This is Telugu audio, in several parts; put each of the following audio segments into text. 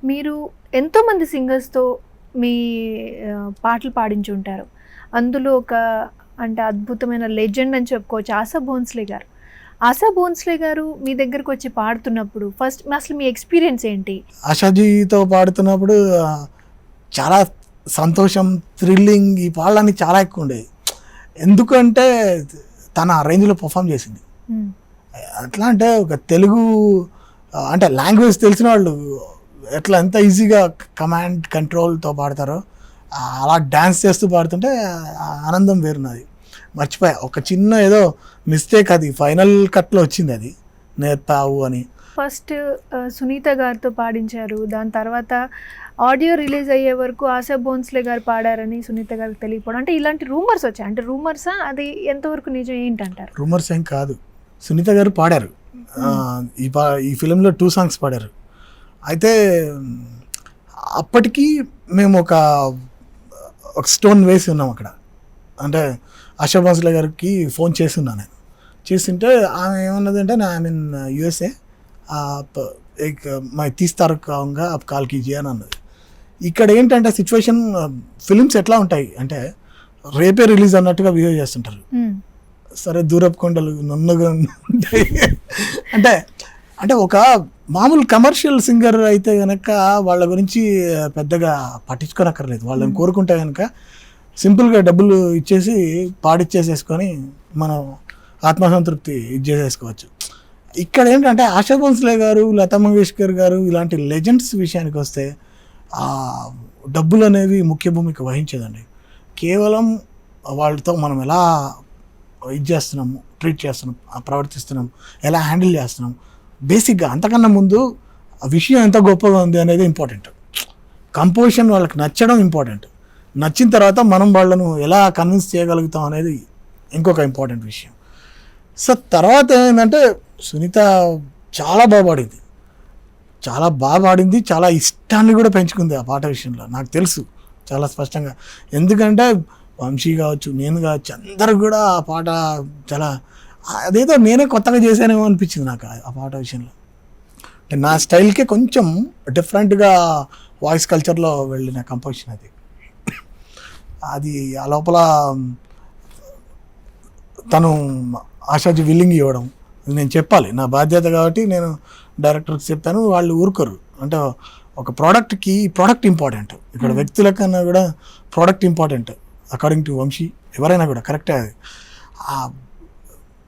మీరు ఎంతోమంది సింగర్స్‌తో మీ పాటలు పాడించుంటారు. అందులో ఒక అంటే అద్భుతమైన లెజెండ్ అని చెప్పుకోవచ్చు ఆశా భోంస్లే గారు. ఆశా భోంస్లే గారు మీ దగ్గరకొచ్చి పాడుతున్నప్పుడు ఫస్ట్ అసలు మీ ఎక్స్‌పీరియన్స్ ఏంటి? ఆషాజీతో పాడుతున్నప్పుడు చాలా సంతోషం, థ్రిల్లింగ్ ఈ పాటలన్నీ చాలా ఎక్కువ ఉండేవి. ఎందుకంటే తను ఆ రేంజ్‌లో పర్ఫామ్ చేసింది. ఎట్లా అంటే ఒక తెలుగు అంటే లాంగ్వేజ్ తెలిసిన వాళ్ళు ఎట్లా ఎంత ఈజీగా కమాండ్ కంట్రోల్తో పాడతారో అలా డ్యాన్స్ చేస్తూ పాడుతుంటే ఆనందం వేరున్నది. మర్చిపోయా ఒక చిన్న ఏదో మిస్టేక్, అది ఫైనల్ కట్లో వచ్చింది, అది నేర్పావు అని. ఫస్ట్ సునీత గారితో పాడించారు. దాని తర్వాత ఆడియో రిలీజ్ అయ్యే వరకు ఆశా భోంస్లే గారు పాడారని సునీత గారికి తెలియకపోవడం, అంటే ఇలాంటి రూమర్స్ వచ్చాయి. అంటే రూమర్సా, అది ఎంతవరకు నిజం ఏంటంటారు? రూమర్స్ ఏం కాదు, సునీత గారు పాడారు. ఈ ఫిలింలో 2 సాంగ్స్ పాడారు. అయితే అప్పటికి మేము ఒక స్టోన్ వేసి ఉన్నాం అక్కడ. అంటే ఆశా భోంస్లే గారికి ఫోన్ చేసి ఉన్నాను నేను. చేస్తుంటే ఆమె ఏమన్నదంటే ఐ మీన్ యూఎస్ఏ एक मैं 30 तारीख का आऊँगा आप కాల్ కీజియే అని అన్నది. ఇక్కడ ఏంటంటే సిచ్యువేషన్, ఫిలిమ్స్ ఎట్లా ఉంటాయి అంటే రేపే రిలీజ్ అన్నట్టుగా బిహేవ్ చేస్తుంటారు. సరే దూరపు కొండలు నున్నగా ఉంటాయి అంటే అంటే ఒక మామూలు కమర్షియల్ సింగర్ అయితే కనుక వాళ్ళ గురించి పెద్దగా పట్టించుకోనక్కర్లేదు. వాళ్ళని కోరుకుంటే కనుక సింపుల్గా డబ్బులు ఇచ్చేసి పాడిచ్చేసేసుకొని మనం ఆత్మసంతృప్తి ఇచ్చేసేసుకోవచ్చు. ఇక్కడ ఏంటంటే ఆశా భోంస్లే గారు, లతా మంగేష్కర్ గారు ఇలాంటి లెజెండ్స్ విషయానికి వస్తే డబ్బులు అనేవి ముఖ్య భూమిక వహించేదండి. కేవలం వాళ్ళతో మనం ఎలా ఇది చేస్తున్నాము, ట్రీట్ చేస్తున్నాం, ప్రవర్తిస్తున్నాం, ఎలా హ్యాండిల్ చేస్తున్నాం, బేసిక్గా అంతకన్నా ముందు ఆ విషయం ఎంత గొప్పగా ఉంది అనేది ఇంపార్టెంట్. కంపోజిషన్ వాళ్ళకి నచ్చడం ఇంపార్టెంట్. నచ్చిన తర్వాత మనం వాళ్ళను ఎలా కన్విన్స్ చేయగలుగుతాం అనేది ఇంకొక ఇంపార్టెంట్ విషయం. సో తర్వాత ఏంటంటే సునీత చాలా బాగా పాడింది, చాలా బాగా పాడింది, చాలా ఇష్టాన్ని కూడా పెంచుకుంది ఆ పాట విషయంలో. నాకు తెలుసు చాలా స్పష్టంగా. ఎందుకంటే వంశీ కావచ్చు, నేను కావచ్చు, అందరూ కూడా ఆ పాట చాలా అదేదో నేనే కొత్తగా చేశానేమో అనిపించింది నాకు ఆ పాట విషయంలో. అంటే నా స్టైల్కే కొంచెం డిఫరెంట్గా వాయిస్ కల్చర్లో వెళ్ళిన కంపోజిషన్ అది. అది ఆ లోపల తను ఆశాజీ విల్లింగ్ ఇవ్వడం, నేను చెప్పాలి నా బాధ్యత కాబట్టి నేను డైరెక్టర్కి చెప్పాను. వాళ్ళు ఊరుకోరు. అంటే ఒక ప్రోడక్ట్కి ప్రోడక్ట్ ఇంపార్టెంట్. ఇక్కడ వ్యక్తుల కన్నా కూడా product important according to Vamshi. ఎవరైనా కూడా కరెక్టే. అది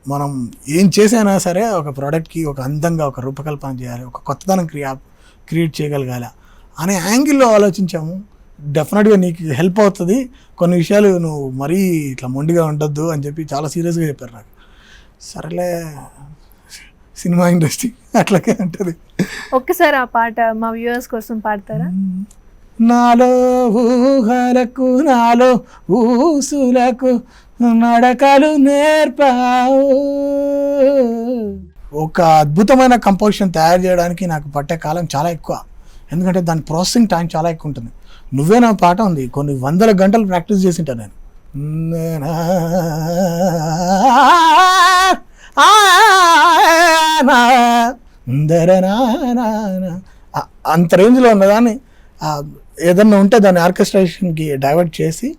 మనం ఏం చేసైనా సరే ఒక ప్రోడక్ట్కి ఒక అందంగా ఒక రూపకల్పన చేయాలి, ఒక కొత్తదనం క్రియేట్ చేయగలగాల అనే యాంగిల్లో ఆలోచించాము. డెఫినెట్గా నీకు హెల్ప్ అవుతుంది, కొన్ని విషయాలు నువ్వు మరీ ఇట్లా మొండిగా ఉండొద్దు అని చెప్పి చాలా సీరియస్గా చెప్పారు నాకు. సరేలే, సినిమా ఇండస్ట్రీ అట్లాగే ఉంటుంది. ఒక్కసారి ఆ పాట మా వ్యూవర్స్ కోసం పాడతారా? నాలో ఊహలకు నాలో ఊసులకు నడకలు నేర్పావు. ఒక అద్భుతమైన కంపోజిషన్ తయారు చేయడానికి నాకు పట్టే కాలం చాలా ఎక్కువ. ఎందుకంటే దాని ప్రాసెసింగ్ టైం చాలా ఎక్కువ ఉంటుంది. నువ్వే నా పాట ఉంది, కొన్ని 100 గంటలు ప్రాక్టీస్ చేసింటాను నేను. అంత రేంజ్లో ఉన్నదాన్ని ఏదన్నా ఉంటే దాన్ని ఆర్కెస్ట్రేషన్కి డైవర్ట్ చేసి